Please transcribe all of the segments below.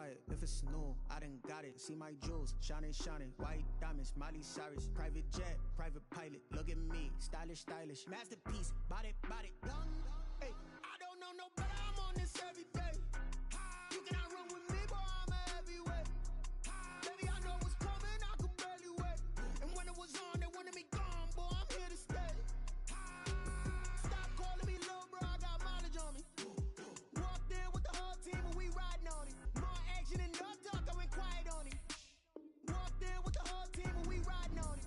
it if it's new. I done got it. See my jewels, shining, shining. White diamonds, Miley Cyrus. Private jet, private pilot. Look at me, stylish, stylish. Masterpiece, body, body, done. Hey, I don't know no better. I'm on this every day. You cannot run with me, boy. I'm a heavyweight. Baby, I know what's coming. I could barely wait. And when it was on, they wanted me gone, boy. I'm here to stay. Stop calling me little bro. I got mileage on me. Walked in with the whole team and we riding on it. More action and no talk. I went quiet on it. Walked in with the whole team and we riding on it.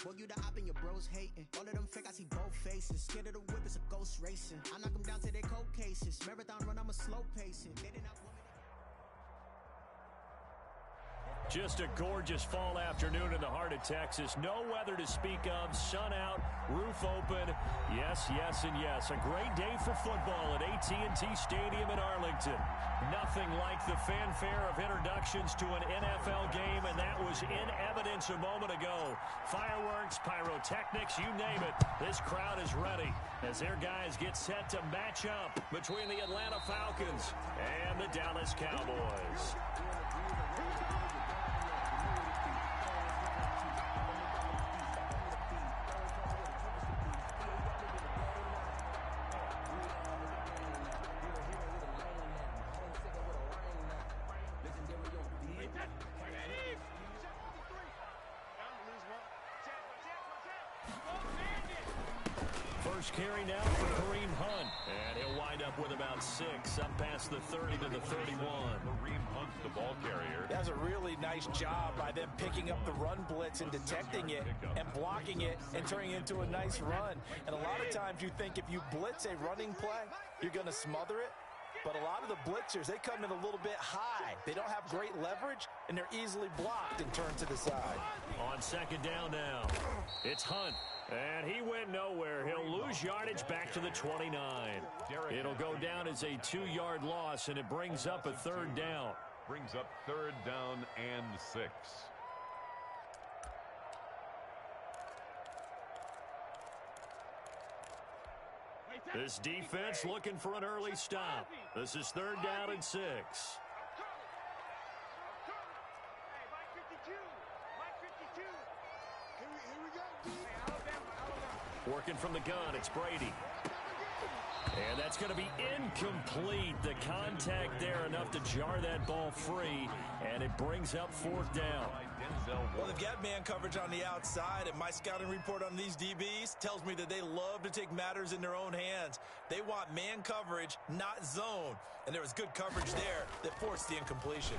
Boy, you the op and your bros hating. All of them fake, I see both faces. Scared of the whip, it's a ghost racing. I knock them down to their cold cases. Marathon run, I'm a slow pacing. They did not want me to... Just a gorgeous fall afternoon in the heart of Texas. No weather to speak of. Sun out, roof open. Yes, yes, and yes. A great day for football at AT&T Stadium in Arlington. Nothing like the fanfare of introductions to an NFL game, and that was in evidence a moment ago. Fireworks, pyrotechnics, you name it. This crowd is ready as their guys get set to match up between the Atlanta Falcons and the Dallas Cowboys. First carry now for Kareem Hunt, and he'll wind up with about 6, up past the 30 to the 31. Kareem Hunt's the ball carrier. That was a really nice job by them picking up the run blitz and detecting it and blocking it and turning it into a nice run. And a lot of times you think if you blitz a running play, you're going to smother it. But a lot of the blitzers, they come in a little bit high. They don't have great leverage, and they're easily blocked and turned to the side. On second down now, it's Hunt. And he went nowhere. He'll lose yardage back to the 29. It'll go down as a 2-yard loss, and it brings up a third down. Brings up third down and 6. This defense looking for an early stop. This is third down and 6. Working from the gun, it's Brady. And that's going to be incomplete. The contact there enough to jar that ball free, and it brings up fourth down. Well, they've got man coverage on the outside, and my scouting report on these DBs tells me that they love to take matters in their own hands. They want man coverage, not zone. And there was good coverage there that forced the incompletion.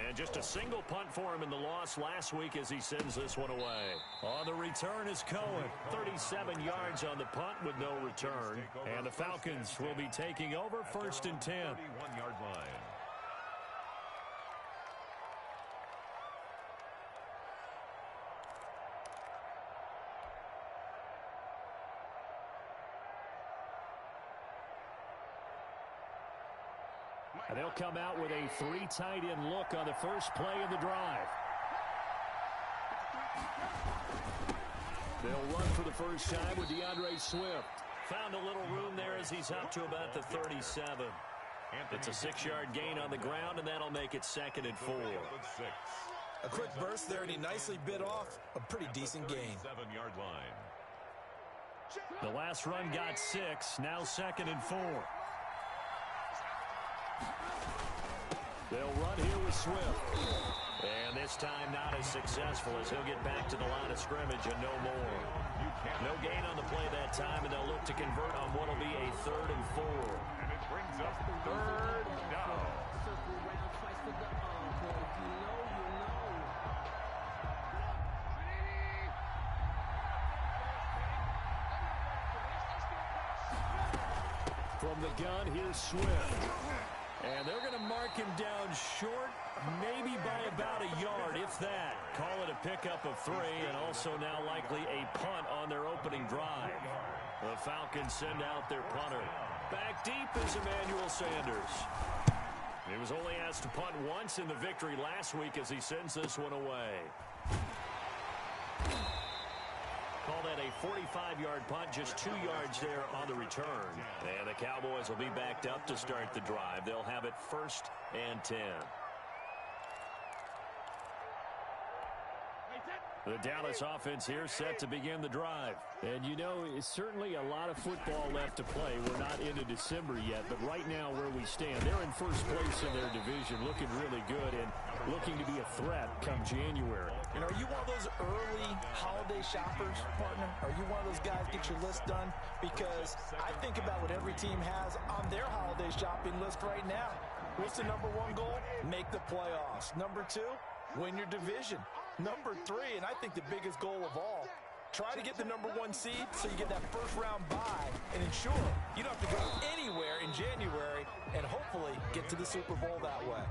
And just a single punt for him in the loss last week as he sends this one away. On the return is Cohen. 37 yards on the punt with no return. And the Falcons will be taking over first and 10. 31-yard line. And they'll come out with a 3 tight end look on the first play of the drive. They'll run for the first time with DeAndre Swift. Found a little room there as he's up to about the 37. It's a 6-yard gain on the ground, and that'll make it second and 4. A quick burst there, and he nicely bit off a pretty decent gain. 7-yard line. The last run got 6, now second and 4. They'll run here with Swift. And this time not as successful as he'll get back to the line of scrimmage and no more. No gain on the play that time, and they'll look to convert on what will be a 3rd and 4. And it brings up third down. From the gun, here's Swift. And they're going to mark him down short, maybe by about a yard, if that. Call it a pickup of 3, and also now likely a punt on their opening drive. The Falcons send out their punter. Back deep is Emmanuel Sanders. He was only asked to punt once in the victory last week as he sends this one away. Call that a 45-yard punt, just 2 yards there on the return. And the Cowboys will be backed up to start the drive. They'll have it 1st and 10. The Dallas offense here set to begin the drive. And, you know, it's certainly a lot of football left to play. We're not into December yet, but right now where we stand, they're in first place in their division, looking really good and looking to be a threat come January. And are you one of those early holiday shoppers, partner? Are you one of those guys get your list done? Because I think about what every team has on their holiday shopping list right now. What's the number 1 goal? Make the playoffs. Number 2, win your division. Number 3, and I think the biggest goal of all, try to get the number 1 seed so you get that first-round bye and ensure you don't have to go anywhere in January and hopefully get to the Super Bowl that way.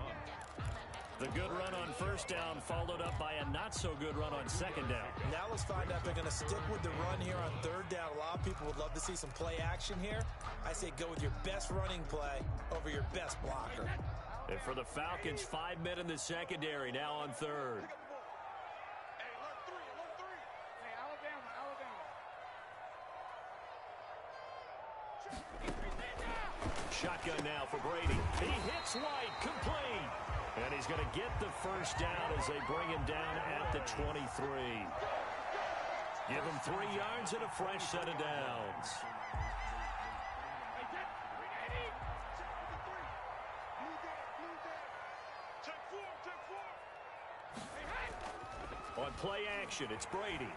The good run on first down followed up by a not-so-good run on second down. Now let's find out if they're going to stick with the run here on third down. A lot of people would love to see some play action here. I say go with your best running play over your best blocker. And for the Falcons, 5 men in the secondary now on third. Shotgun now for Brady. He hits White, complete. And he's going to get the first down as they bring him down at the 23. Give him 3 yards and a fresh set of downs. On play action, it's Brady.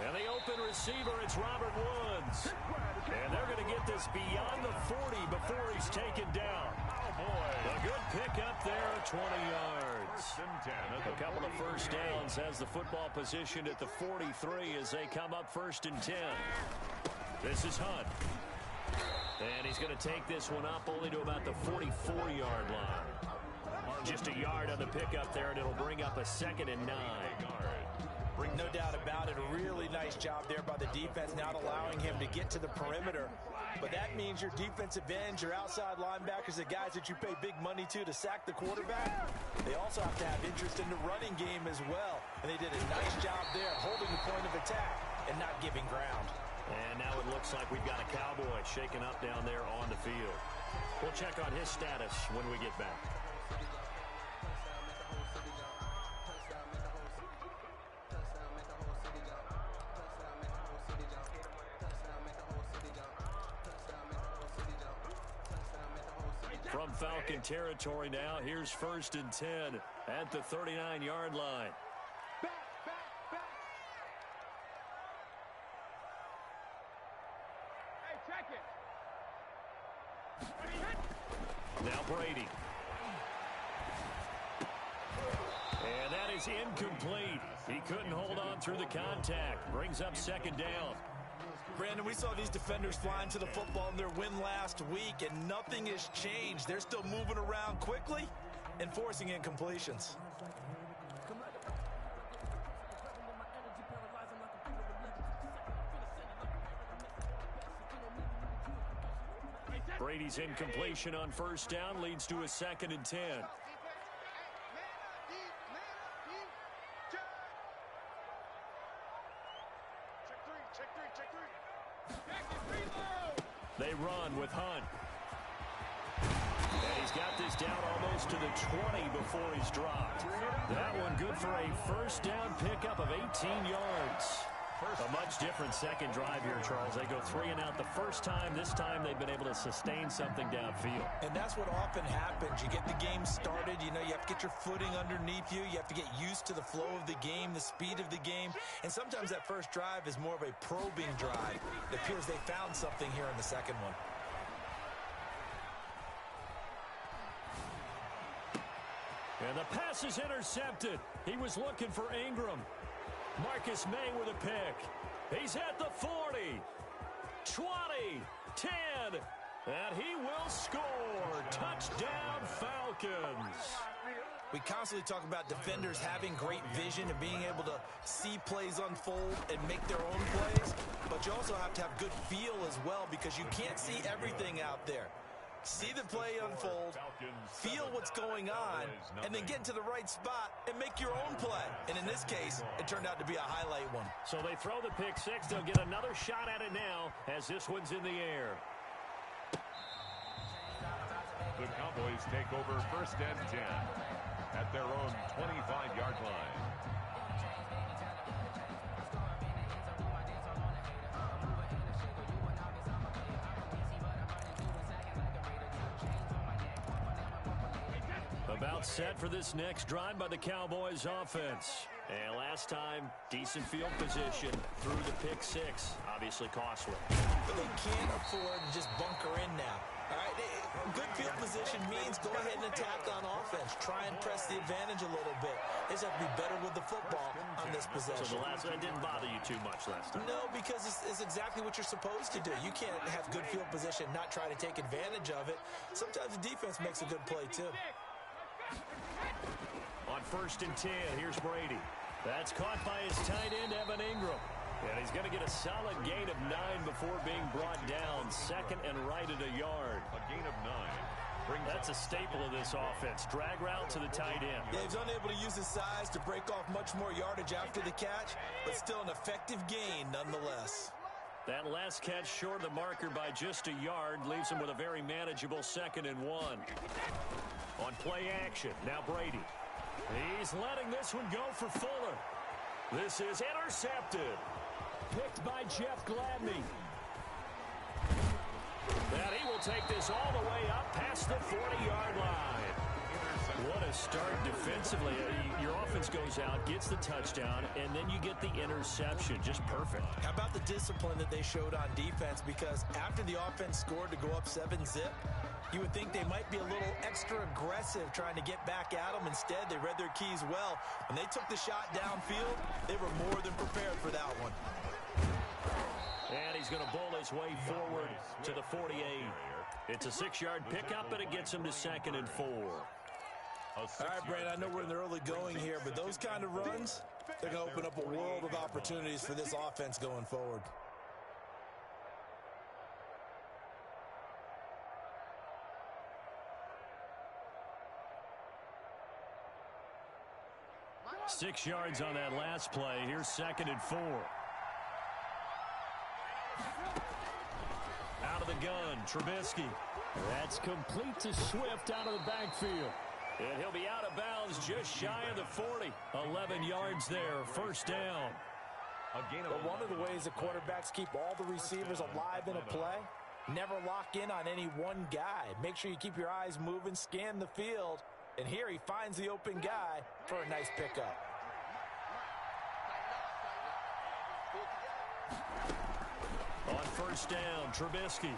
And the open receiver, it's Robert Woods. And they're going to get this beyond the 40 before he's taken down. Oh, boy. A good pickup there at 20 yards. A couple of first downs has the football positioned at the 43 as they come up 1st and 10. This is Hunt. And he's going to take this one up only to about the 44-yard line. Just a yard on the pickup there, and it'll bring up a 2nd and 9. No doubt about it. A really nice job there by the defense, not allowing him to get to the perimeter. But that means your defensive ends, your outside linebackers, the guys that you pay big money to sack the quarterback, they also have to have interest in the running game as well. And they did a nice job there holding the point of attack and not giving ground. And now it looks like we've got a Cowboy shaken up down there on the field. We'll check on his status when we get back. From Falcon territory now, here's 1st and 10 at the 39-yard line. Hey, check it. Now Brady. And that is incomplete. He couldn't hold on through the contact. Brings up 2nd down. Brandon, we saw these defenders flying to the football in their win last week, and nothing has changed. They're still moving around quickly and forcing incompletions. Brady's incompletion on 1st down leads to a 2nd and 10. They run with Hunt. And he's got this down almost to the 20 before he's dropped. That one good for a 1st down pickup of 18 yards. A much different second drive here, Charles. They go 3 and out the first time. This time they've been able to sustain something downfield. And that's what often happens. You get the game started. You know, you have to get your footing underneath you. You have to get used to the flow of the game, the speed of the game. And sometimes that first drive is more of a probing drive. It appears they found something here in the second one. And the pass is intercepted. He was looking for Ingram. Marcus May with a pick. He's at the 40, 20, 10, and he will score. Touchdown, Falcons. We constantly talk about defenders having great vision and being able to see plays unfold and make their own plays, but you also have to have good feel as well because you can't see everything out there. See the play unfold, feel what's going on, and then get into the right spot and make your own play. And in this case, it turned out to be a highlight one. So they throw the pick six. They'll get another shot at it now as this one's in the air. The Cowboys take over 1st and 10 at their own 25-yard line. About set for this next drive by the Cowboys offense. And last time, decent field position through the pick six. Obviously costly. But they can't afford to just bunker in now. All right, good field position means go ahead and attack on offense. Try and press the advantage a little bit. They just have to be better with the football on this possession. So the last one didn't bother you too much last time? No, because it's exactly what you're supposed to do. You can't have good field position, not try to take advantage of it. Sometimes the defense makes a good play, too. On 1st and 10, here's Brady. That's caught by his tight end, Evan Ingram. And he's going to get a solid gain of 9 before being brought down. 2nd and right at a yard. A gain of 9. That's a staple of this offense. Drag route to the tight end. Yeah, he's unable to use his size to break off much more yardage after the catch, but still an effective gain nonetheless. That last catch short of the marker by just a yard leaves him with a very manageable 2nd and 1. On play action, now Brady. He's letting this one go for Fuller. This is intercepted. Picked by Jeff Gladney. And he will take this all the way up past the 40-yard line. What a start defensively. Your offense goes out, gets the touchdown, and then you get the interception. Just perfect. How about the discipline that they showed on defense? Because after the offense scored to go up 7-zip, you would think they might be a little extra aggressive trying to get back at them. Instead, they read their keys well. When they took the shot downfield, they were more than prepared for that one. And he's going to bowl his way forward to the 48. It's a 6-yard pickup, and it gets him to 2nd and 4. All right, Brandon, I know we're in the early going here, but those kind of runs, they're going to open up a world of opportunities for this offense going forward. Six yards on that last play. Here's 2nd and 4. Out of the gun, Trubisky. That's complete to Swift out of the backfield. And he'll be out of bounds just shy of the 40. 11 yards there, 1st down. But one of the ways that quarterbacks keep all the receivers alive in a play, never lock in on any one guy. Make sure you keep your eyes moving, scan the field. And here he finds the open guy for a nice pickup. On 1st down, Trubisky.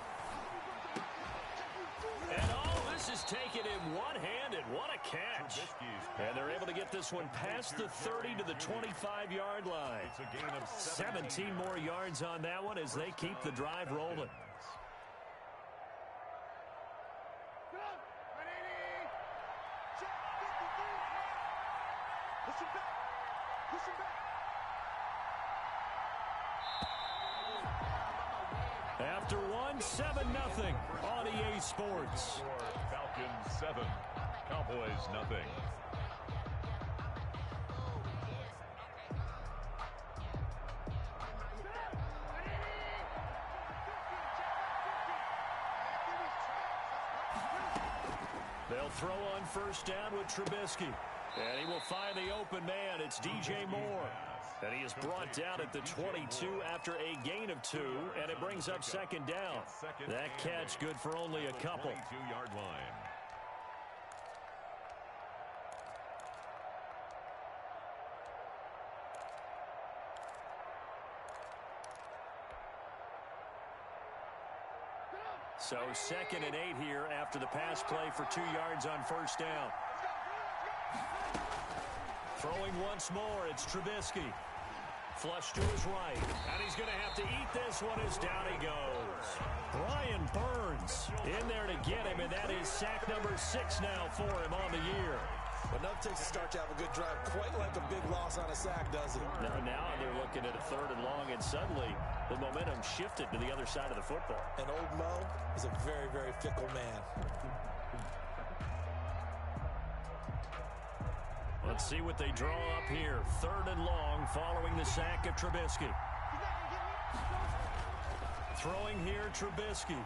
And this is taken in one-handed. What a catch. And they're able to get this one past the 30 to the 25-yard line. 17 more yards on that one as they keep the drive rolling. After one, 7-0 on EA Sports. Falcons 7, Cowboys nothing. They'll throw on 1st down with Trubisky. And he will find the open man. It's DJ Moore. And he is brought down at the 22 after a gain of 2, and it brings up 2nd down. That catch good for only a couple. 22-yard line. So 2nd and 8 here after the pass play for 2 yards on 1st down. Throwing once more, it's Trubisky. Flush to his right. And he's going to have to eat this one as down he goes. Brian Burns in there to get him, and that is sack number 6 now for him on the year. Enough takes to start to have a good drive. Quite like a big loss on a sack, does it? Now they're looking at a 3rd and long, and suddenly the momentum shifted to the other side of the football. And old Mo is a very, very fickle man. Let's see what they draw up here. 3rd and long following the sack of Trubisky. Throwing here, Trubisky.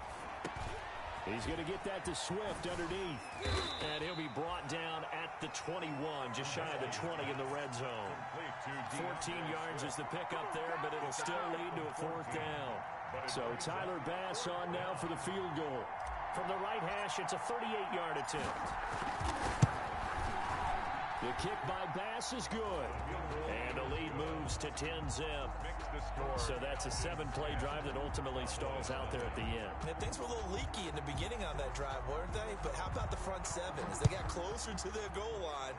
He's going to get that to Swift underneath. And he'll be brought down at the 21, just shy of the 20 in the red zone. 14 yards is the pickup there, but it'll still lead to a 4th down. So Tyler Bass on now for the field goal. From the right hash, it's a 38-yard attempt. The kick by Bass is good. And the lead moves to 10-zip. So that's a 7-play drive that ultimately stalls out there at the end. And things were a little leaky in the beginning on that drive, weren't they? But how about the front 7? As they got closer to their goal line,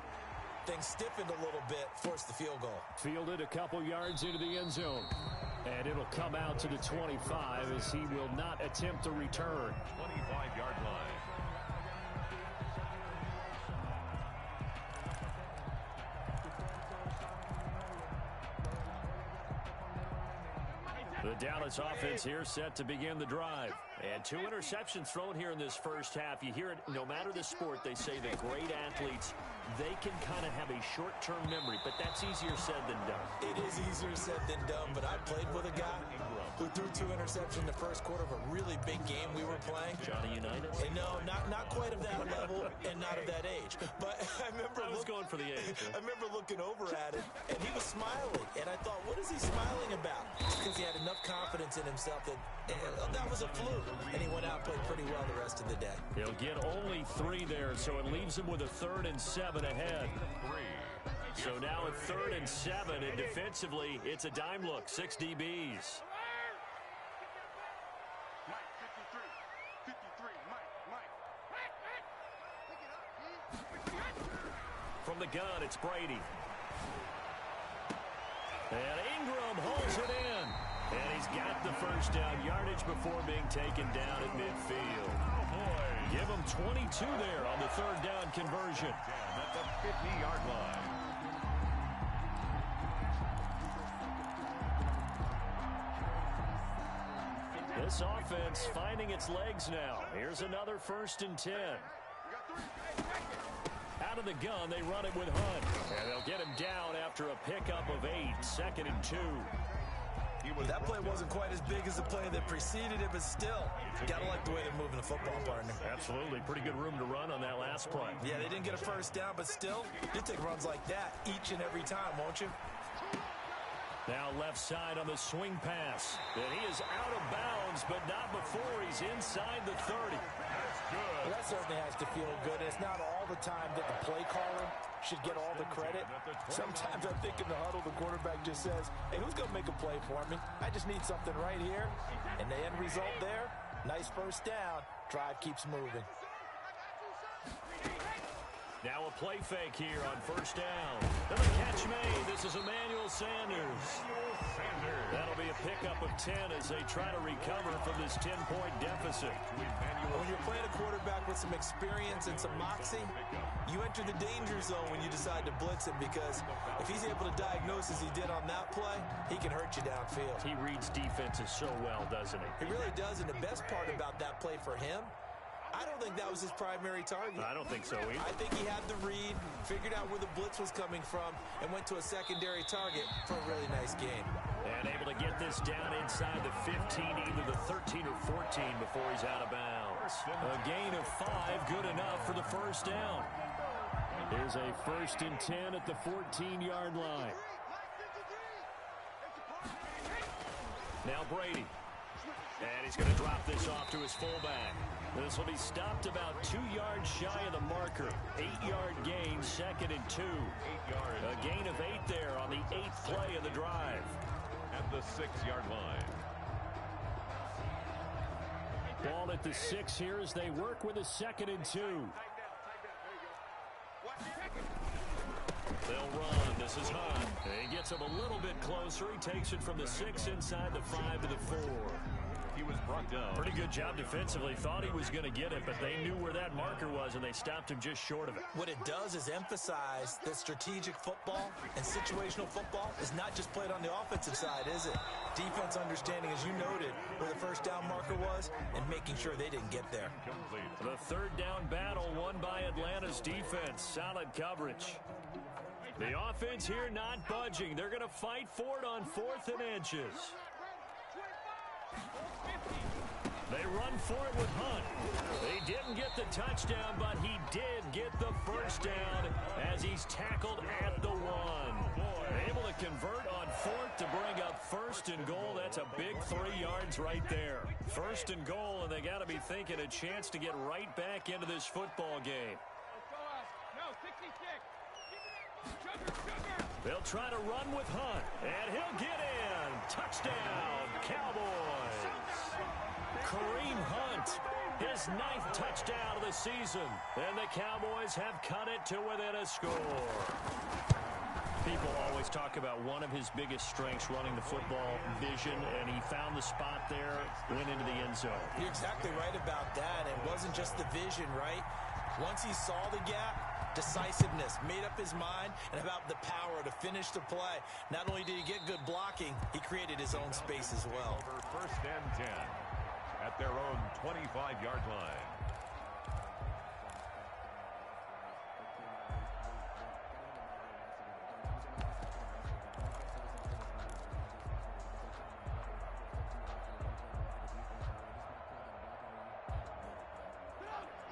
things stiffened a little bit, forced the field goal. Fielded a couple yards into the end zone. And it'll come out to the 25 as he will not attempt to return. 25-yard line. The Dallas offense here set to begin the drive. And 2 interceptions thrown here in this first half. You hear it, no matter the sport, they say that great athletes, they can kind of have a short-term memory, but that's easier said than done. It is easier said than done, but I played with a guy who threw 2 interceptions in the first quarter of a really big game we were playing. Johnny Unitas? And no, not quite of that level and not of that age. But I remember I was going for the age. I remember looking over at him, and he was smiling. And I thought, what is he smiling about? Because he had enough confidence in himself that that was a fluke. And he went out and played pretty well the rest of the day. He'll get only 3 there, so it leaves him with a 3rd and 7 ahead. So now a 3rd and 7, and defensively, it's a dime look. 6 DBs. From the gun, it's Brady. And Ingram holds it in. And he's got the first down yardage before being taken down at midfield. Give him 22 there on the 3rd down conversion. At the 50-yard line. This offense finding its legs now. Here's another 1st and 10. Out of the gun, they run it with Hunt. And they'll get him down after a pickup of 8. 2nd and 2. That play wasn't quite as big as the play that preceded it, but still, gotta like the way they're moving the football, partner. Absolutely. Pretty good room to run on that last play. Yeah, they didn't get a first down, but still, you take runs like that each and every time, won't you? Now left side on the swing pass. And he is out of bounds, but not before he's inside the 30. That's good. Well, that certainly has to feel good. It's not all the time that the play caller should get all the credit. Sometimes I think in the huddle, the quarterback just says, hey, who's going to make a play for me? I just need something right here. And the end result there, nice first down. Drive keeps moving. Now a play fake here on 1st down. And the catch made. This is Emmanuel Sanders. That'll be a pickup of 10 as they try to recover from this 10-point deficit. When you're playing a quarterback with some experience and some moxie, you enter the danger zone when you decide to blitz him, because if he's able to diagnose as he did on that play, he can hurt you downfield. He reads defenses so well, doesn't he? He really does, and the best part about that play for him, I don't think that was his primary target. I don't think so either. I think he had the read, figured out where the blitz was coming from, and went to a secondary target for a really nice game. And able to get this down inside the 15, either the 13 or 14 before he's out of bounds. A gain of 5, good enough for the first down. Here's a 1st and 10 at the 14-yard line. Now Brady. And he's going to drop this off to his fullback. This will be stopped about 2 yards shy of the marker. 8-yard gain, 2nd and 2. 8 yards. A gain of 8 there on the 8th play of the drive. At the 6-yard line. Ball at the 6 here as they work with a 2nd and 2. They'll run. This is Hunt. He gets him a little bit closer. He takes it from the 6 inside the 5 to the 4. He was brought down. Pretty good job defensively. Thought he was going to get it, but they knew where that marker was, and they stopped him just short of it. What it does is emphasize that strategic football and situational football is not just played on the offensive side, is it? Defense understanding, as you noted, where the first down marker was and making sure they didn't get there. The third down battle won by Atlanta's defense. Solid coverage. The offense here not budging. They're going to fight for it on 4th and inches. They run for it with Hunt. They didn't get the touchdown, but he did get the first down as he's tackled at the 1. Able to convert on 4th to bring up 1st and goal. That's a big 3 yards right there. 1st and goal, and they got to be thinking a chance to get right back into this football game. No, 66. They'll try to run with Hunt, and he'll get in. Touchdown, Cowboys. Kareem Hunt, his 9th touchdown of the season, and the Cowboys have cut it to within a score. People always talk about one of his biggest strengths, running the football, vision, and he found the spot there, went into the end zone. You're exactly right about that. It wasn't just the vision, right? Once he saw the gap, decisiveness, made up his mind, and about the power to finish the play. Not only did he get good blocking, he created his own space as well. Over 1st and 10 at their own 25-yard line.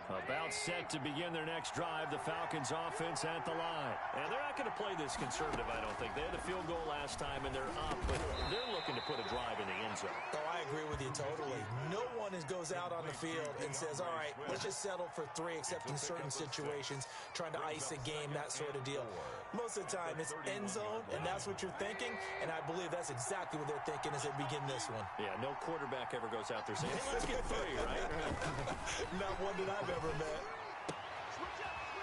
About set to begin their next drive, the Falcons offense at the line. And they're not going to play this conservative, I don't think. They had a field goal last time, and they're up, but they're looking to put a drive in the end zone. Oh, I agree with you totally. No one goes out on the field and says, all right, let's just settle for 3, except in certain situations, trying to ice a game, that sort of deal. Most of the time, it's end zone, and that's what you're thinking, and I believe that's exactly what they're thinking as they begin this one. Yeah, no quarterback ever goes out there saying, hey, let's get 3, right? Not one that I've ever met.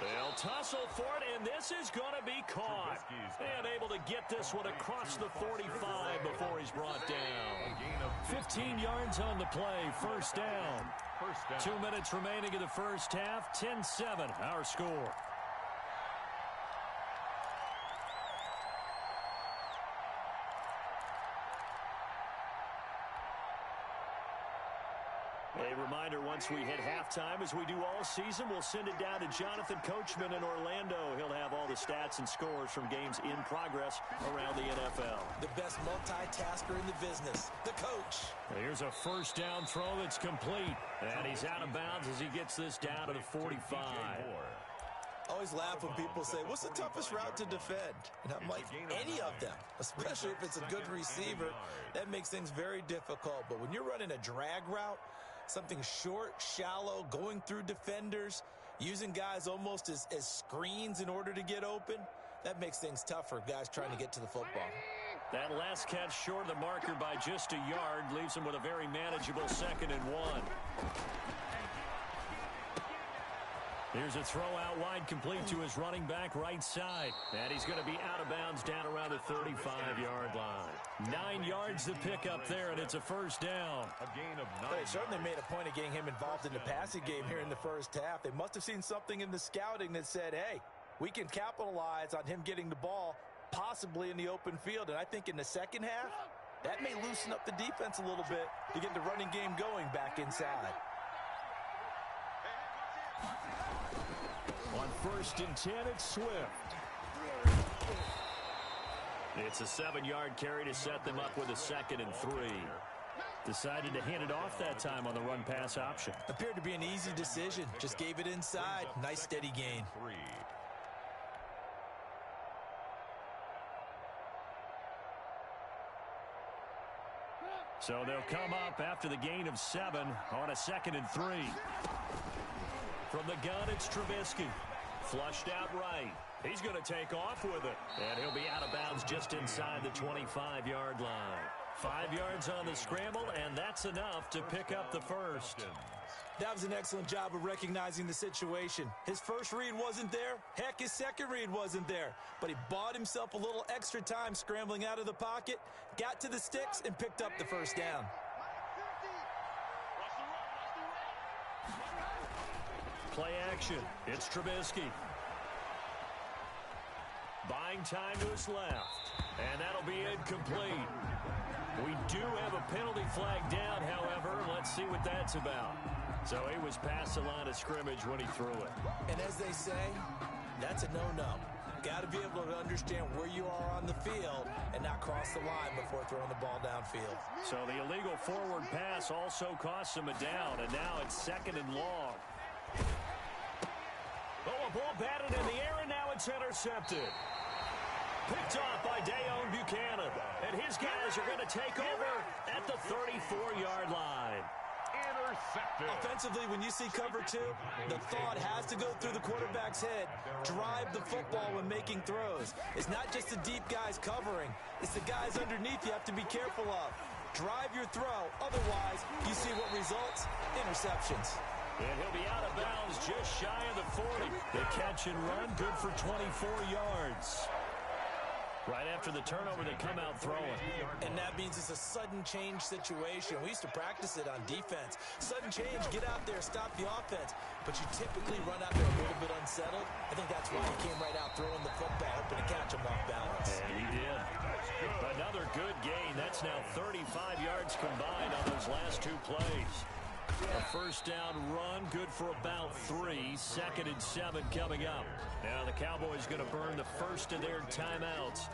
They'll tussle for it, and this is going to be caught. And able to get this one across the 45 before he's brought down. 15 yards on the play, first down. 2 minutes remaining in the first half, 10-7, our score. A reminder, once we hit halftime, as we do all season, we'll send it down to Jonathan Coachman in Orlando. He'll have all the stats and scores from games in progress around the NFL. The best multitasker in the business, the coach. Here's a first down throw that's complete. And he's out of bounds as he gets this down to the 45. I always laugh when people say, what's the toughest route to defend? And I'm like, any of them, especially if it's a good receiver. That makes things very difficult. But when you're running a drag route, something short, shallow, going through defenders, using guys almost as screens in order to get open, that makes things tough for guys trying to get to the football. That last catch short of the marker by just a yard leaves him with a very manageable 2nd and 1. Here's a throw out wide, complete to his running back right side. And he's going to be out of bounds down around the 35-yard line. 9 yards to pick up there, and it's a first down. A gain of 9. They certainly made a point of getting him involved in the passing game here in the first half. They must have seen something in the scouting that said, hey, we can capitalize on him getting the ball possibly in the open field. And I think in the second half, that may loosen up the defense a little bit to get the running game going back inside. On 1st and 10, it's Swift. It's a 7-yard carry to set them up with a 2nd and 3. Decided to hand it off that time on the run-pass option. Appeared to be an easy decision. Just gave it inside. Nice steady gain. 3. So they'll come up after the gain of 7 on a 2nd and 3. From the gun, it's Trubisky. Flushed out right. He's going to take off with it. And he'll be out of bounds just inside the 25-yard line. 5 yards on the scramble, and that's enough to pick up the first. That was an excellent job of recognizing the situation. His first read wasn't there. Heck, his second read wasn't there. But he bought himself a little extra time scrambling out of the pocket, got to the sticks, and picked up the first down. Play action. It's Trubisky. Buying time to his left. And that'll be incomplete. We do have a penalty flag down, however. Let's see what that's about. So he was past the line of scrimmage when he threw it. And as they say, that's a no-no. Got to be able to understand where you are on the field and not cross the line before throwing the ball downfield. So the illegal forward pass also cost him a down, and now it's 2nd and long. Oh, a ball batted in the air, and now it's intercepted. Picked off by Dayon Buchanan. And his guys are going to take over at the 34-yard line. Intercepted. Offensively, when you see cover 2, the thought has to go through the quarterback's head. Drive the football when making throws. It's not just the deep guys covering. It's the guys underneath you have to be careful of. Drive your throw. Otherwise, you see what results? Interceptions. And he'll be out of bounds just shy of the 40. The catch and run, good for 24 yards. Right after the turnover, they come out throwing. And that means it's a sudden change situation. We used to practice it on defense. Sudden change, get out there, stop the offense. But you typically run out there a little bit unsettled. I think that's why he came right out throwing the football, hoping to catch him off balance. And he did. Another good gain. That's now 35 yards combined on those last 2 plays. A first down run, good for about 3. 2nd and 7 coming up. Now the Cowboys going to burn the first of their timeouts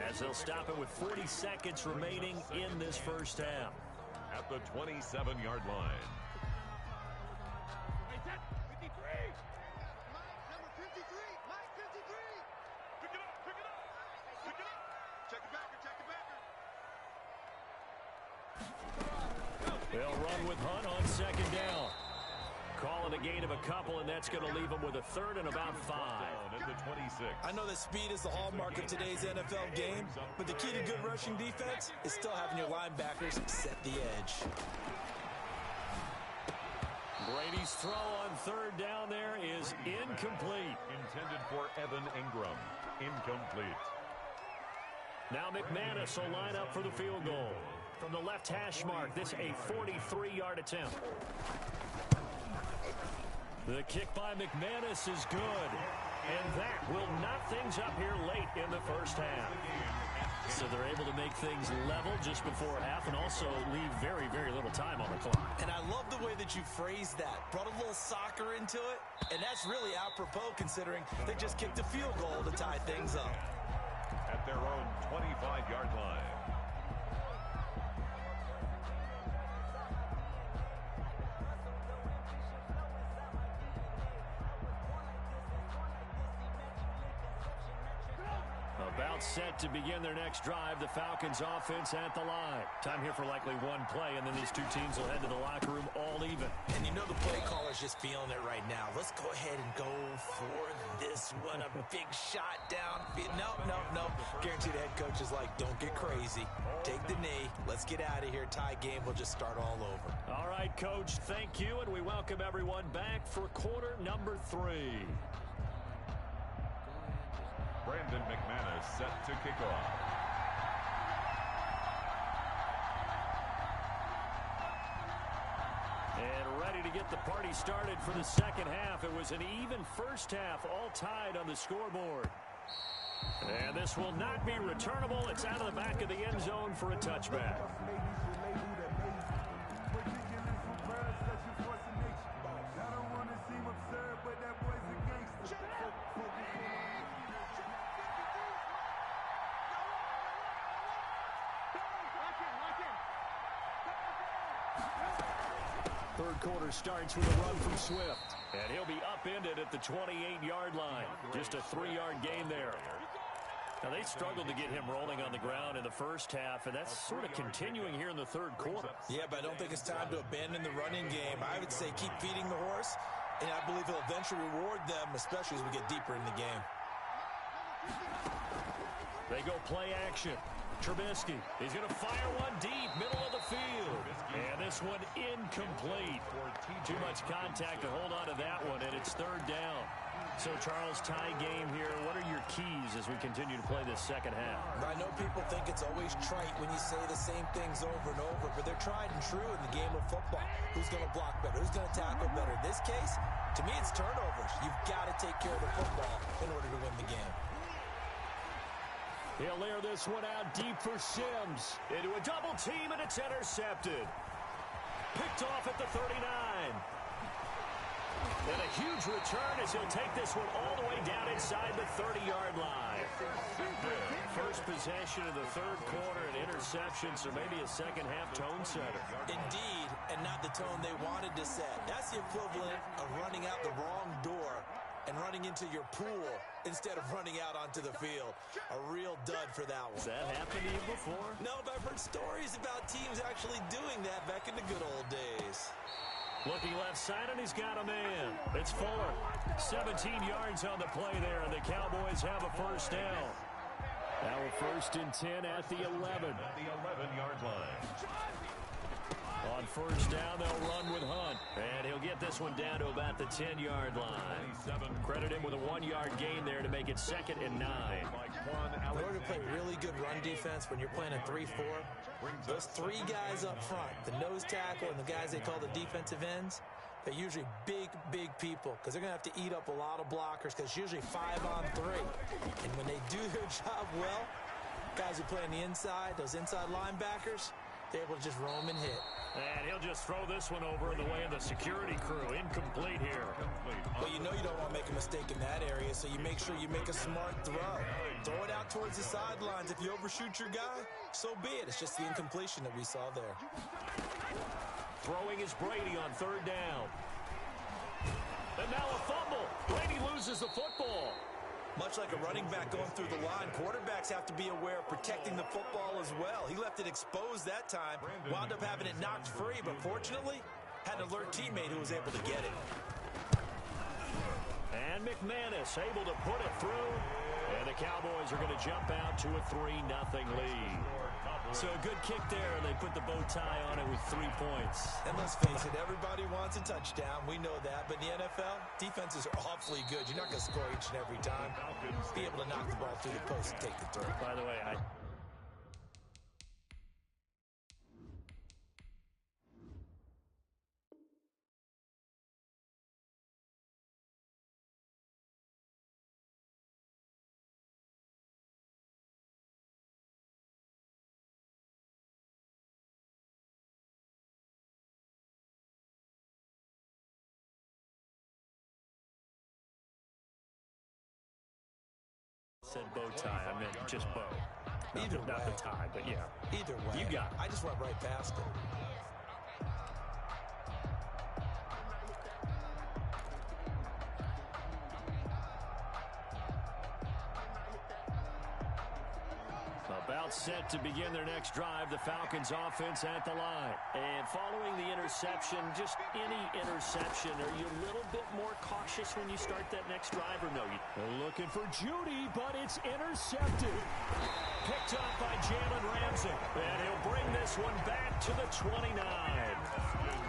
as they'll stop it with 40 seconds remaining in this first half. At the 27-yard line. They'll run with Hunt on 2nd down. Calling a gain of a couple, and that's going to leave them with a 3rd and about 5. At the 26. I know that speed is the hallmark of today's NFL game, but the key to good rushing defense is still having your linebackers set the edge. Brady's throw on 3rd down there is incomplete. Intended for Evan Ingram. Incomplete. Now McManus will line up for the field goal. From the left hash mark, this a 43-yard attempt. The kick by McManus is good. And that will knot things up here late in the first half. So they're able to make things level just before half and also leave very, very little time on the clock. And I love the way that you phrased that. Brought a little soccer into it. And that's really apropos considering they just kicked a field goal to tie things up. At their own 25-yard line. About set to begin their next drive. The Falcons offense at the line. Time here for likely one play, and then these two teams will head to the locker room all even. And you know the play caller's just feeling it right now. Let's go ahead and go for this one. A big shot down. No. Guaranteed the head coach is like, don't get crazy. Take the knee. Let's get out of here. Tie game. We'll just start all over. All right, Coach, thank you, and we welcome everyone back for quarter number 3. Brandon McManus set to kick off. And ready to get the party started for the second half. It was an even first half, all tied on the scoreboard. And this will not be returnable. It's out of the back of the end zone for a touchback. Third quarter starts with a run from Swift. And he'll be upended at the 28-yard line. Just a 3-yard gain there. Now, they struggled to get him rolling on the ground in the first half, and that's sort of continuing here in the third quarter. Yeah, but I don't think it's time to abandon the running game. I would say keep feeding the horse, and I believe he'll eventually reward them, especially as we get deeper in the game. They go play action. Trubisky, he's going to fire one deep, middle of the field. And this one incomplete. Too much contact to hold on to that one, and it's third down. So, Charles, tie game here. What are your keys as we continue to play this second half? I know people think it's always trite when you say the same things over and over, but they're tried and true in the game of football. Who's going to block better? Who's going to tackle better? In this case, to me, it's turnovers. You've got to take care of the football in order to win the game. He'll air this one out deep for Sims. Into a double team, and it's intercepted. Picked off at the 39. And a huge return as he'll take this one all the way down inside the 30-yard line. First possession of the third quarter, an interception, so maybe a second-half tone setter. Indeed, and not the tone they wanted to set. That's the equivalent of running out the wrong door and running into your pool instead of running out onto the field. A real dud for that one. Has that happened to you before? No, but I've heard stories about teams actually doing that back in the good old days. Looking left side, and he's got a man. It's Fuller. 17 yards on the play there, and the Cowboys have a first down. Now a 1st and 10 at the 11. At the 11-yard line. On first down, they'll run with Hunt. And he'll get this one down to about the 10-yard line. Credit him with a 1-yard gain there to make it 2nd and 9. In order to play really good run defense when you're playing a 3-4, those three guys up front, the nose tackle and the guys they call the defensive ends, they're usually big, big people because they're going to have to eat up a lot of blockers because it's usually 5-on-3. And when they do their job well, guys who play on the inside, those inside linebackers, they're able to just roam and hit. And he'll just throw this one over in the way of the security crew. Incomplete here. Well, you know you don't want to make a mistake in that area, so you make sure you make a smart throw. Throw it out towards the sidelines. If you overshoot your guy, so be it. It's just the incompletion that we saw there. Throwing is Brady on third down. And now a fumble. Brady loses the football. Much like a running back going through the line, quarterbacks have to be aware of protecting the football as well. He left it exposed that time, wound up having it knocked free, but fortunately, had an alert teammate who was able to get it. And McManus able to put it through. And the Cowboys are going to jump out to a 3-0 lead. So a good kick there, and they put the bow tie on it with 3 points. And let's face it, everybody wants a touchdown. We know that. But in the NFL, defenses are awfully good. You're not going to score each and every time. Be able to knock the ball through the post and take the throw. By the way, said bow tie. I meant just bow. Either way. Not the tie, but yeah. Either way. You got it. I just went right past it. About set to begin their next drive, the Falcons offense at the line. And following the interception, just any interception, are you a little bit more cautious when you start that next drive or no? They're looking for Judy, but it's intercepted. Picked up by Jalen Ramsey. And he'll bring this one back to the 29.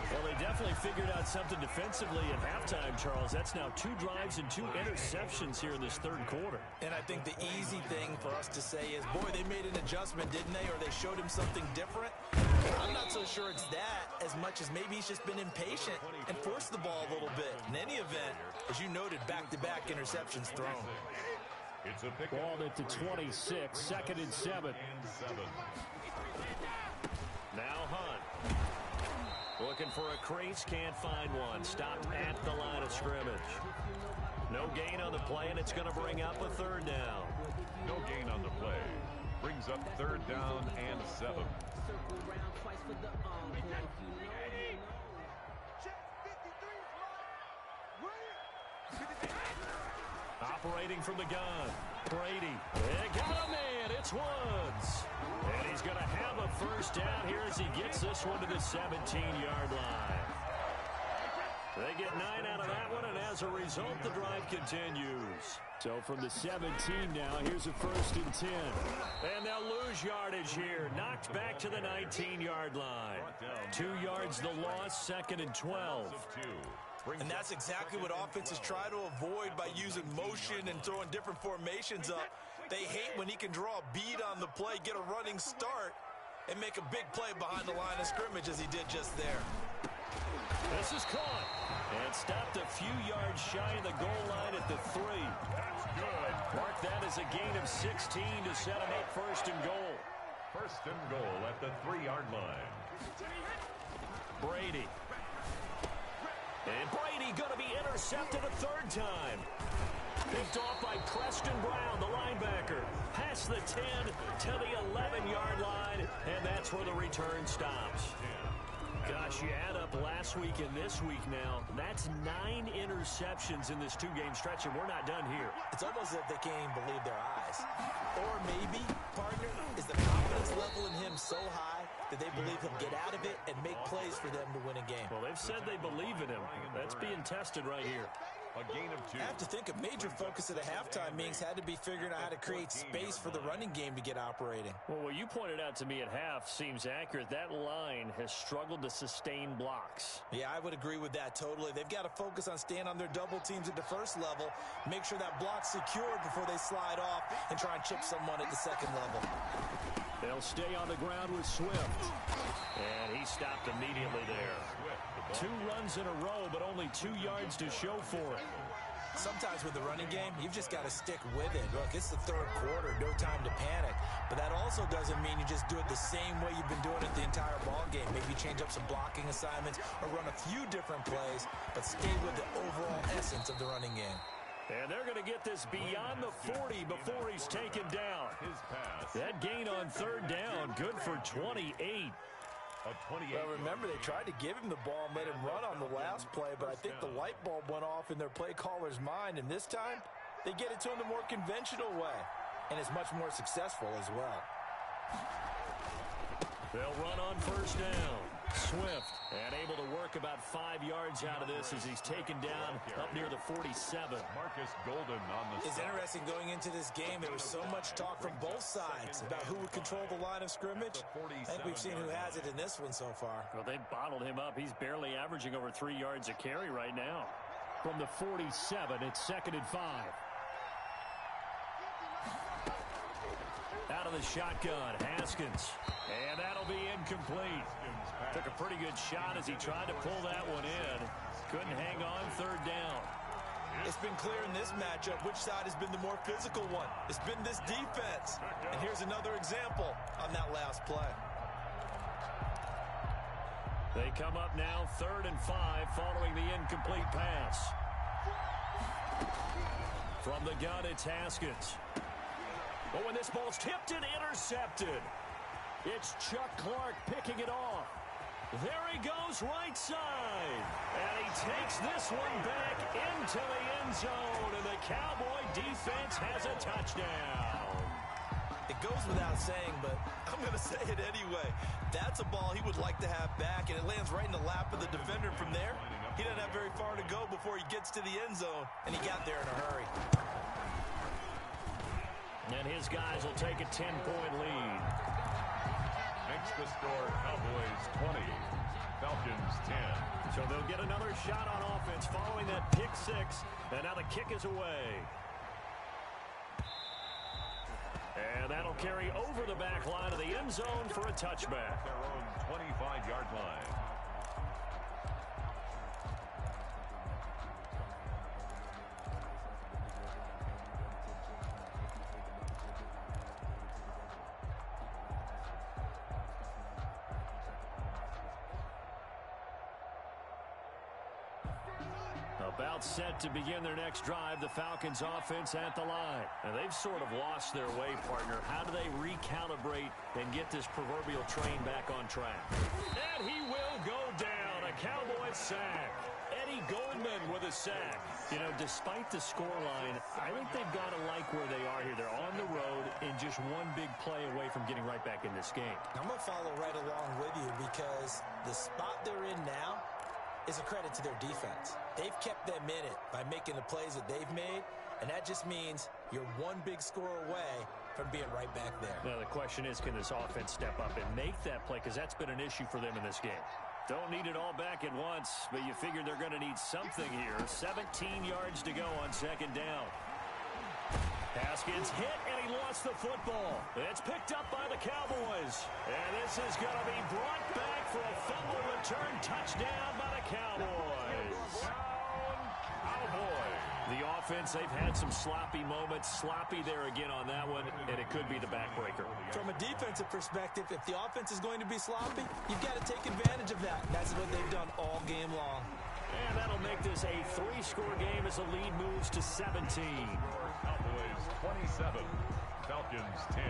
Well, they definitely figured out something defensively at halftime, Charles. That's now 2 drives and 2 interceptions here in this third quarter. And I think the easy thing for us to say is, boy, they made an adjustment, didn't they? Or they showed him something different. I'm not so sure it's that as much as maybe he's just been impatient and forced the ball a little bit. In any event, as you noted, back-to-back interceptions thrown. It's a pick. Ball at the 26, 2nd and 7. Now Hunt. Looking for a crease, can't find one. Stopped at the line of scrimmage. No gain on the play, and it's going to bring up a 3rd down. No gain on the play. Brings up 3rd down and 7. Operating from the gun. Brady. They got a man. It's Woods. And he's going to have a first down here as he gets this one to the 17-yard line. They get 9 out of that one, and as a result, the drive continues. So from the 17 now, here's a 1st and 10. And they'll lose yardage here. Knocked back to the 19-yard line. 2 yards the loss, 2nd and 12. And that's exactly what offenses try to avoid by using motion and throwing different formations up. They hate when he can draw a bead on the play, get a running start, and make a big play behind the line of scrimmage as he did just there. This is caught. And stopped a few yards shy of the goal line at the 3. That's good. Mark that as a gain of 16 to set him up 1st and goal. 1st and goal at the 3-yard line. Brady. And Brady going to be intercepted a 3rd time. Picked off by Preston Brown, the linebacker. Past the 10 to the 11-yard line, and that's where the return stops. Gosh, you add up last week and this week now. That's 9 interceptions in this 2-game stretch, and we're not done here. It's almost as if they can't even believe their eyes. Or maybe, partner, is the confidence level in him so high that they believe he'll get out of it and make plays for them to win a game. Well, they've said they believe in him. That's being tested right here. A gain of 2. I have to think a major focus at a halftime meetings had to be figuring out how to create space for the running game to get operating. Well, what you pointed out to me at half seems accurate. That line has struggled to sustain blocks. Yeah, I would agree with that totally. They've got to focus on staying on their double teams at the 1st level, make sure that block's secured before they slide off and try and chip someone at the 2nd level. They'll stay on the ground with Swift. And he stopped immediately there. 2 runs in a row, but only 2 yards to show for it. Sometimes with the running game, you've just got to stick with it. Look, it's the 3rd quarter, no time to panic. But that also doesn't mean you just do it the same way you've been doing it the entire ball game. Maybe change up some blocking assignments or run a few different plays, but stay with the overall essence of the running game. And they're going to get this beyond the 40 before he's taken down. His pass. That gain on 3rd down, good for 28. Well, remember, they tried to give him the ball and let him run on the last play, but I think the light bulb went off in their play caller's mind, and this time, they get it to him the more conventional way, and it's much more successful as well. They'll run on 1st down. Swift, and able to work about 5 yards out of this as he's taken down up near the 47. Marcus Golden on the It's interesting going into this game. There was so much talk from both sides about who would control the line of scrimmage. I think we've seen who has it in this one so far. Well, they bottled him up. He's barely averaging over 3 yards a carry right now. From the 47, it's 2nd and 5. Out of the shotgun, Haskins. And that'll be incomplete. Took a pretty good shot as he tried to pull that one in. Couldn't hang on 3rd down. It's been clear in this matchup which side has been the more physical one. It's been this defense. And here's another example on that last play. They come up now 3rd and 5 following the incomplete pass. From the gun, it's Haskins. But when this ball's tipped and intercepted, it's Chuck Clark picking it off. There he goes right side. And he takes this one back into the end zone. And the Cowboy defense has a touchdown. It goes without saying, but I'm going to say it anyway. That's a ball he would like to have back, and it lands right in the lap of the defender from there. He doesn't have very far to go before he gets to the end zone, and he got there in a hurry. And his guys will take a 10-point lead. Makes the score Cowboys 20, Falcons 10. So they'll get another shot on offense following that pick 6. And now the kick is away. And that'll carry over the back line of the end zone for a touchback. Their own 25-yard line. About set to begin their next drive, the Falcons offense at the line. And they've sort of lost their way, partner. How do they recalibrate and get this proverbial train back on track? And he will go down. A Cowboy sack. Eddie Goldman with a sack. You know, despite the scoreline, I think they've got to like where they are here. They're on the road and just one big play away from getting right back in this game. I'm going to follow right along with you because the spot they're in now is a credit to their defense. They've kept them in it by making the plays that they've made, and that just means you're one big score away from being right back there. Now, the question is, can this offense step up and make that play? Because that's been an issue for them in this game. Don't need it all back at once, but you figure they're going to need something here. 17 yards to go on second down. Haskins hit, and he lost the football. It's picked up by the Cowboys. And this is going to be brought back for a fumble return touchdown by the Cowboys. Cowboys. The offense, they've had some sloppy moments. Sloppy there again on that one, and it could be the backbreaker. From a defensive perspective, if the offense is going to be sloppy, you've got to take advantage of that. That's what they've done all game long. And that'll make this a 3-score game as the lead moves to 17. Cowboys 27, Falcons 10.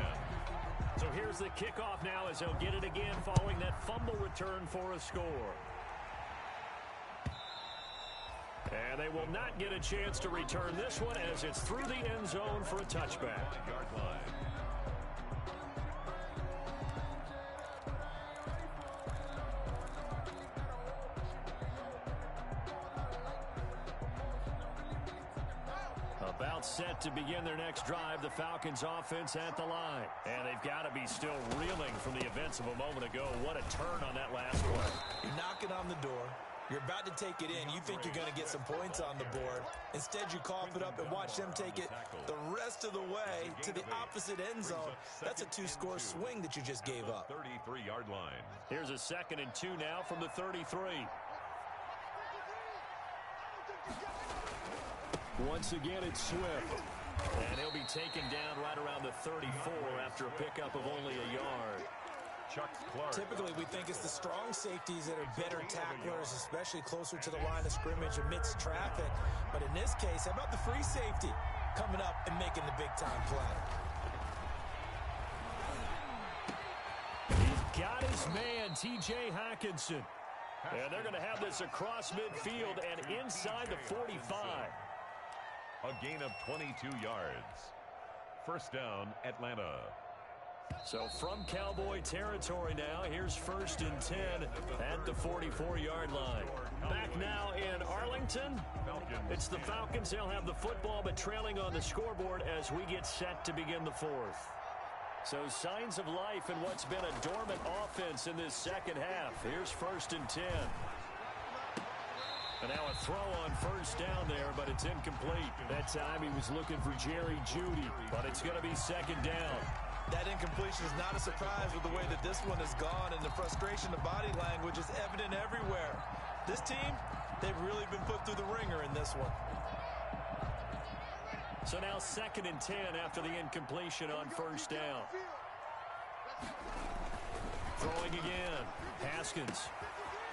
So here's the kickoff now as they'll get it again following that fumble return for a score. And they will not get a chance to return this one as it's through the end zone for a touchback. Yard line. About set to begin their next drive, the Falcons offense at the line. And they've got to be still reeling from the events of a moment ago. What a turn on that last play. You're knocking on the door. You're about to take it in. You think you're going to get some points on the board. Instead, you cough it up and watch them take it the rest of the way to the opposite end zone. That's a 2-score swing that you just gave up. 33-yard line. Here's a 2nd and 2 now from the 33. Once again, it's Swift. And he'll be taken down right around the 34 after a pickup of only a yard. Chuck Clark. Typically, we think it's the strong safeties that are better tacklers, especially closer to the line of scrimmage amidst traffic. But in this case, how about the free safety coming up and making the big-time play? He's got his man, T.J. Hawkinson. And they're going to have this across midfield and inside the 45. A gain of 22 yards. First down, Atlanta. So from Cowboy territory now, here's 1st and 10 at the 44-yard line. Back now in Arlington, it's the Falcons. They'll have the football, but trailing on the scoreboard as we get set to begin the 4th. So signs of life in what's been a dormant offense in this second half. Here's 1st and 10. And now a throw on 1st down there, but it's incomplete. That time he was looking for Jerry Jeudy, but it's going to be 2nd down. That incompletion is not a surprise with the way that this one has gone, and the frustration of body language is evident everywhere. This team, they've really been put through the ringer in this one. So now 2nd and 10 after the incompletion on 1st down. Throwing again. Haskins.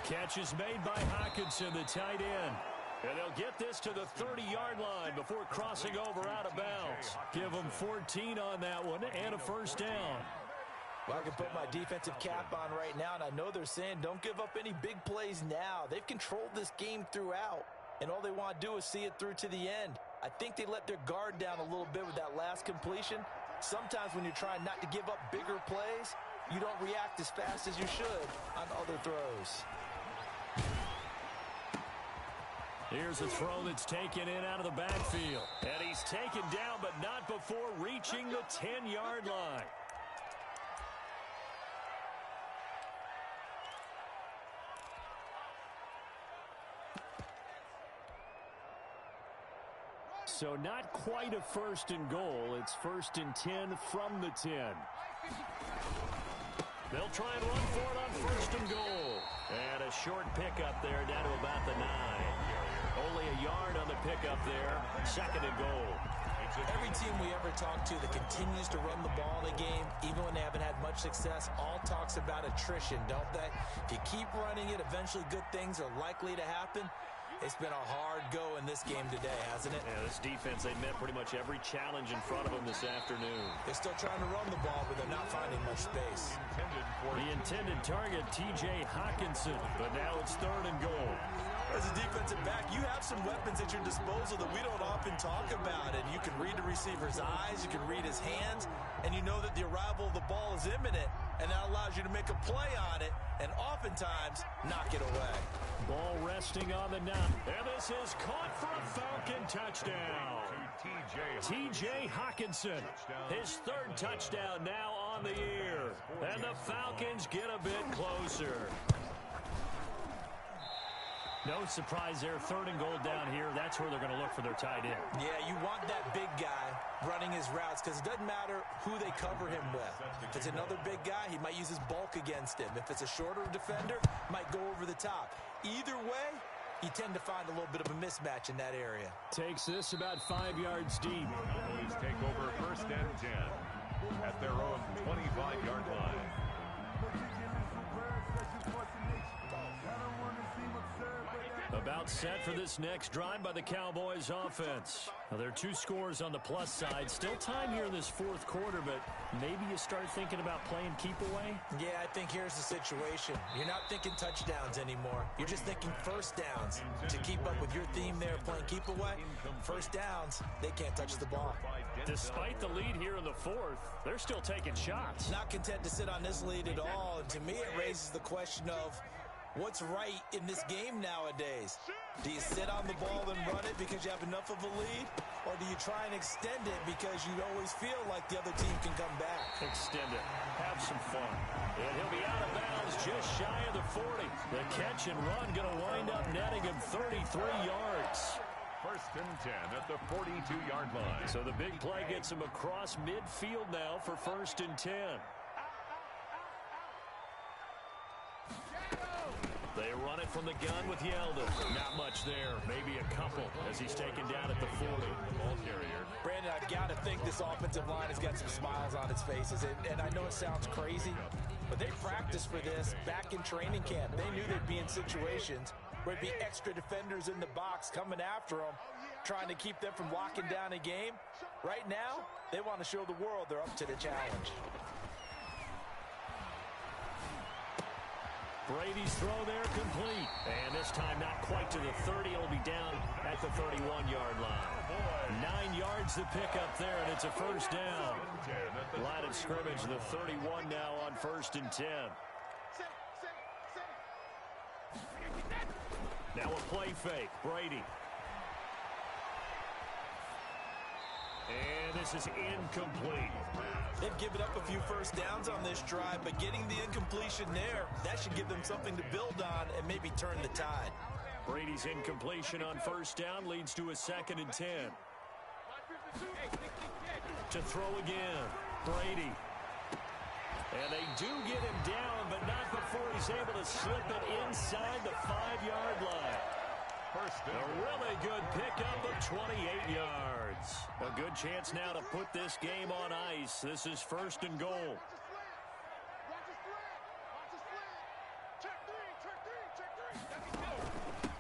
Catch is made by Hawkinson, the tight end. And they'll get this to the 30-yard line before crossing over out of bounds. Give them 14 on that one and a 1st down. Well, I can put my defensive cap on right now, and I know they're saying don't give up any big plays now. They've controlled this game throughout, and all they want to do is see it through to the end. I think they let their guard down a little bit with that last completion. Sometimes when you're trying not to give up bigger plays, you don't react as fast as you should on other throws. Here's a throw that's taken in out of the backfield. And he's taken down, but not before reaching the 10-yard line. So not quite a 1st and goal. It's 1st and 10 from the 10. They'll try and run for it on 1st and goal. And a short pickup there down to about the 9. Only a yard on the pickup there. 2nd and goal. Every team we ever talk to that continues to run the ball in a game, even when they haven't had much success, all talks about attrition, don't they? If you keep running it, eventually good things are likely to happen. It's been a hard go in this game today, hasn't it? Yeah, this defense, they met pretty much every challenge in front of them this afternoon. They're still trying to run the ball, but they're not finding much space. The intended target, T.J. Hawkinson, but now it's 3rd and goal. As a defensive back, you have some weapons at your disposal that we don't often talk about, and you can read the receiver's eyes, you can read his hands, and you know that the arrival of the ball is imminent. and that allows you to make a play on it and oftentimes knock it away. Ball resting on the knot. And this is caught for a Falcon touchdown. T.J. Hawkinson, his third touchdown now on the year. And the Falcons get a bit closer. No surprise there. 3rd and goal down here. That's where they're going to look for their tight end. Yeah, you want that big guy running his routes because it doesn't matter who they cover him with. If it's another big guy, he might use his bulk against him. If it's a shorter defender, might go over the top. Either way, you tend to find a little bit of a mismatch in that area. Takes this about 5 yards deep. Cowboys take over 1st and 10 at their own 25-yard line. About set for this next drive by the Cowboys offense. Now, there are 2 scores on the plus side. Still time here in this 4th quarter, but maybe you start thinking about playing keep away? Yeah, I think here's the situation. You're not thinking touchdowns anymore. You're just thinking first downs. To keep up with your theme there, playing keep away, first downs, they can't touch the ball. Despite the lead here in the 4th, they're still taking shots. Not content to sit on this lead at all, and to me it raises the question of what's right in this game nowadays? Do you sit on the ball and run it because you have enough of a lead? Or do you try and extend it because you always feel like the other team can come back? Extend it. Have some fun. And he'll be out of bounds just shy of the 40. The catch and run going to wind up netting him 33 yards. 1st and 10 at the 42-yard line. So the big play gets him across midfield now for 1st and 10. They run it from the gun with Yeldon. Not much there. Maybe a couple as he's taken down at the 40. Ball carrier. Brandon, I've got to think this offensive line has got some smiles on its faces. And I know it sounds crazy, but they practiced for this back in training camp. They knew they'd be in situations where there'd be extra defenders in the box coming after them, trying to keep them from locking down a game. Right now, they want to show the world they're up to the challenge. Brady's throw there complete. And this time not quite to the 30. It'll be down at the 31-yard line. 9 yards to pick up there, and it's a first down. Line of scrimmage, the 31 now on 1st and 10. Now a play fake. Brady. And this is incomplete. They've given up a few first downs on this drive, but getting the incompletion there, that should give them something to build on and maybe turn the tide. Brady's incompletion on 1st down leads to a 2nd and 10. To throw again, Brady. And they do get him down, but not before he's able to slip it inside the 5-yard line. A really good pickup of 28 yards. A good chance now to put this game on ice. This is 1st and goal.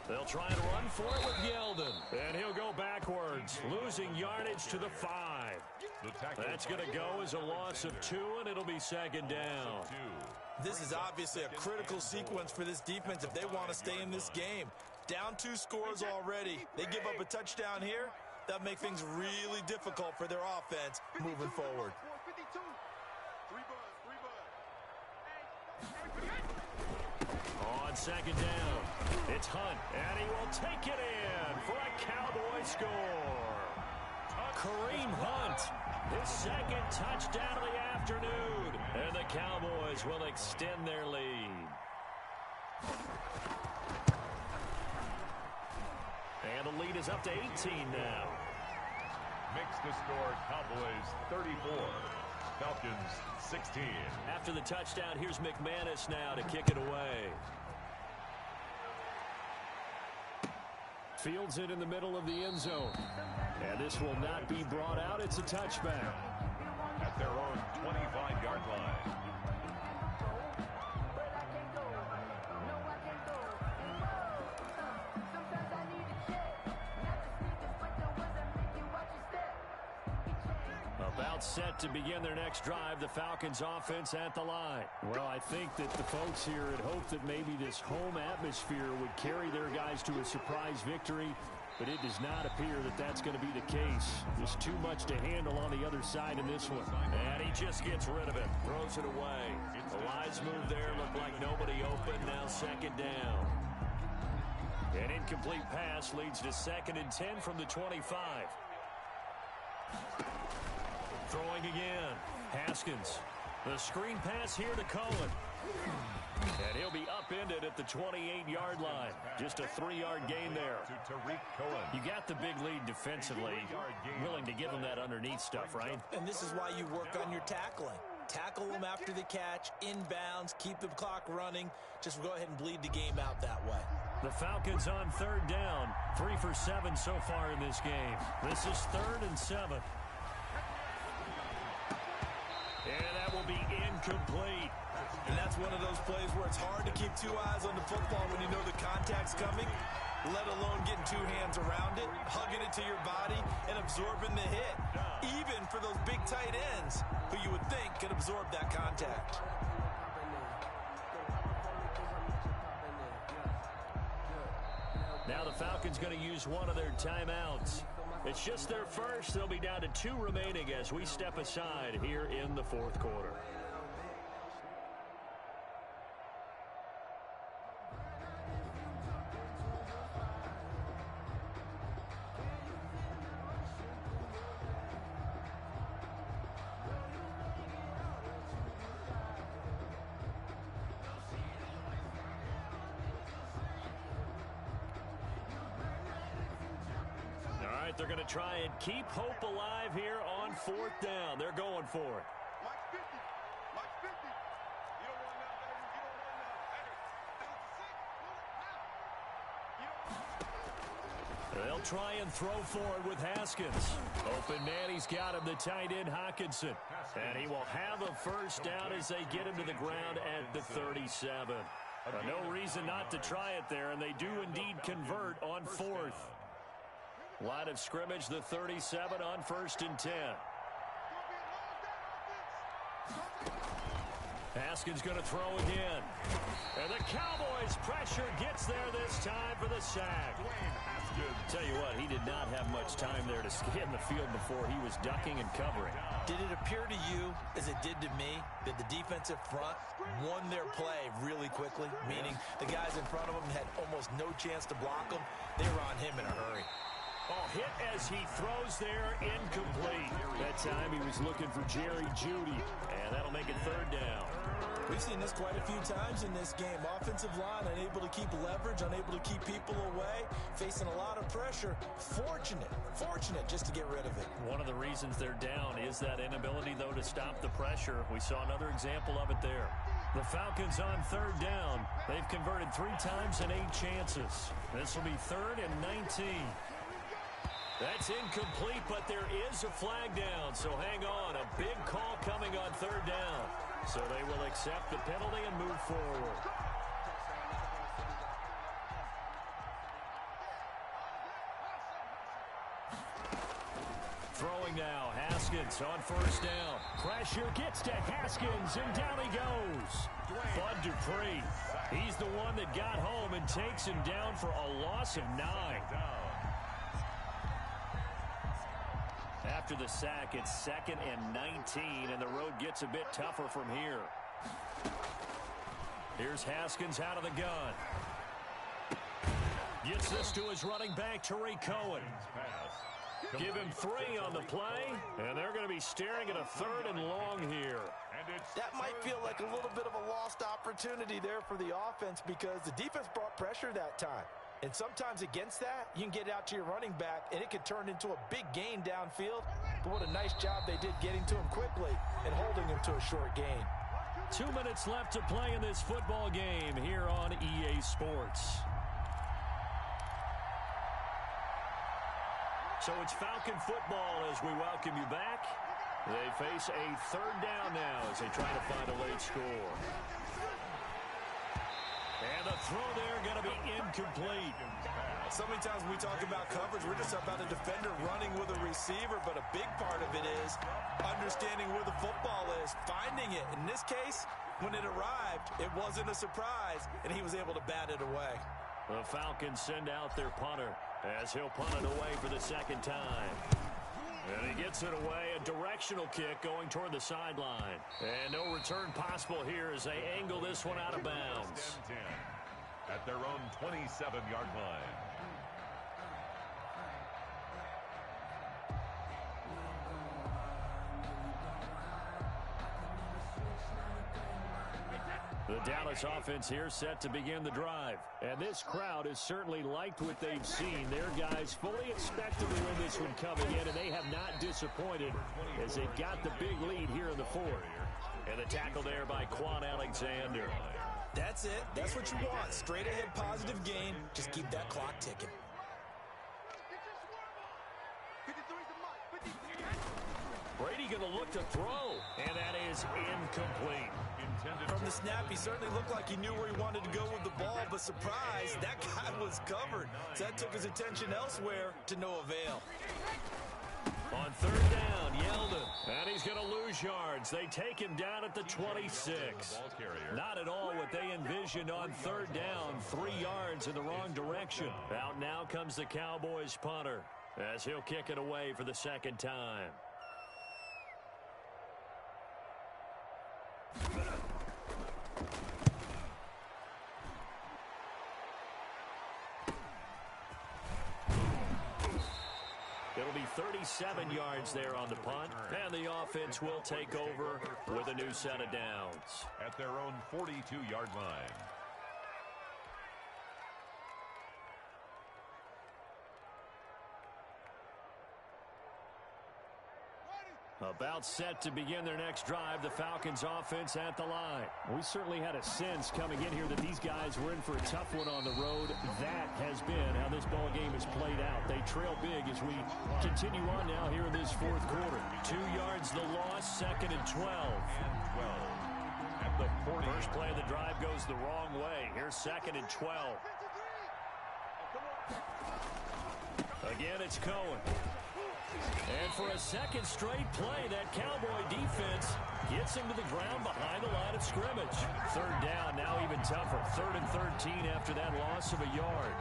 They'll try and run for it with Yeldon. And he'll go backwards, losing yardage to the 5. That's going to go as a loss of 2, and it'll be 2nd down. This is obviously a critical sequence for this defense if they want to stay in this game. Down 2 scores already. They give up a touchdown here. That'll make things really difficult for their offense moving forward. On 2nd down, it's Hunt, and he will take it in for a Cowboy score. Kareem Hunt, his 2nd touchdown of the afternoon, and the Cowboys will extend their lead. And the lead is up to 18 now. Makes the score Cowboys 34, Falcons 16. After the touchdown, here's McManus now to kick it away. Fields it in the middle of the end zone. And this will not be brought out. It's a touchback. At their own 25-yard line. About set to begin their next drive, the Falcons offense at the line. Well, I think that the folks here had hoped that maybe this home atmosphere would carry their guys to a surprise victory. but it does not appear that that's going to be the case. Just too much to handle on the other side in this one. And he just gets rid of it, throws it away. A wise move there, looked like nobody open, now second down. An incomplete pass leads to 2nd and 10 from the 25. Throwing again. Haskins. The screen pass here to Cohen. And he'll be upended at the 28-yard line. Just a 3-yard gain there. You got the big lead defensively. Willing to give him that underneath stuff, right? And this is why you work on your tackling. Tackle them after the catch, inbounds, keep the clock running. Just go ahead and bleed the game out that way. The Falcons on 3rd down. 3 for 7 so far in this game. This is 3rd and 7. And that will be incomplete. And that's one of those plays where it's hard to keep 2 eyes on the football when you know the contact's coming, let alone getting 2 hands around it, hugging it to your body, and absorbing the hit. Even for those big tight ends who you would think could absorb that contact. Now the Falcons going to use one of their timeouts. It's just their first. They'll be down to 2 remaining as we step aside here in the 4th quarter. They're going to try and keep hope alive here on 4th down. They're going for it. They'll try and throw for it with Haskins. Open man, he's got him, the tight end Hockenson. And he will have a first down as they get him to the ground at the 37. No reason not to try it there, and they do indeed convert on 4th. Line of scrimmage, the 37 on 1st and 10. Haskins going to throw again. And the Cowboys pressure gets there this time for the sack. Tell you what, he did not have much time there to scan the field before he was ducking and covering. Did it appear to you, as it did to me, that the defensive front won their play really quickly? Meaning the guys in front of them had almost no chance to block them. They were on him in a hurry. Oh, hit as he throws there, incomplete. That time he was looking for Jerry Jeudy, and that'll make it 3rd down. We've seen this quite a few times in this game. Offensive line unable to keep leverage, unable to keep people away, facing a lot of pressure. Fortunate just to get rid of it. One of the reasons they're down is that inability, though, to stop the pressure. We saw another example of it there. The Falcons on 3rd down. They've converted 3 times in 8 chances. This will be 3rd and 19. That's incomplete, but there is a flag down, so hang on. A big call coming on 3rd down. So they will accept the penalty and move forward. Throwing now, Haskins on 1st down. Pressure gets to Haskins, and down he goes. Bud Dupree, he's the one that got home and takes him down for a loss of 9. After the sack, it's 2nd and 19, and the road gets a bit tougher from here. Here's Haskins out of the gun. Gets this to his running back, Tariq Cohen. Give him 3 on the play, and they're going to be staring at a 3rd and long here. That might feel like a little bit of a lost opportunity there for the offense because the defense brought pressure that time. And sometimes against that, you can get out to your running back, and it could turn into a big gain downfield. But what a nice job they did getting to him quickly and holding him to a short gain. 2 minutes left to play in this football game here on EA Sports. So it's Falcon football as we welcome you back. They face a 3rd down now as they try to find a late score. And the throw there going to be incomplete. So many times when we talk about coverage, we're just about a defender running with a receiver, but a big part of it is understanding where the football is, finding it. In this case, when it arrived, it wasn't a surprise, and he was able to bat it away. The Falcons send out their punter as he'll punt it away for the second time. And he gets it away, a directional kick going toward the sideline. And no return possible here as they angle this one out of bounds. 10-10 at their own 27-yard line. The Dallas offense here set to begin the drive. And this crowd has certainly liked what they've seen. Their guys fully expected to win this one coming in, and they have not disappointed as they've got the big lead here in the fourth. And the tackle there by Quan Alexander. That's it. That's what you want. Straight ahead positive gain. Just keep that clock ticking. Brady going to look to throw, and that is incomplete. From the snap, he certainly looked like he knew where he wanted to go with the ball, but surprise, that guy was covered. So that took his attention elsewhere to no avail. On third down, Yeldon, and he's going to lose yards. They take him down at the 26. Not at all what they envisioned on third down. 3 yards in the wrong direction. Out now comes the Cowboys punter as he'll kick it away for the second time. It'll be 37 yards there on the punt, and the offense will take over with a new set of downs. At their own 42-yard line. About set to begin their next drive, the Falcons offense at the line. We certainly had a sense coming in here that these guys were in for a tough one on the road. That has been how this ball game has played out. They trail big as we continue on now here in this fourth quarter. 2 yards the loss, second and 12. At the 40. First play of the drive goes the wrong way. Here's second and 12. Again, it's Cohen. And for a second straight play, that Cowboy defense gets him to the ground behind the line of scrimmage. Third down, now even tougher. 3rd and 13 after that loss of a yard.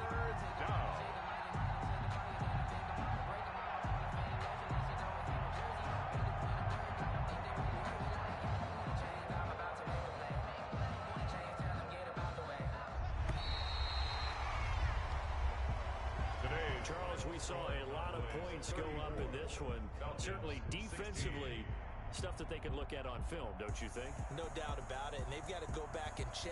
Charles, we saw a lot of points go up in this one. Certainly defensively, stuff that they can look at on film, don't you think? No doubt about it, and they've got to go back and check.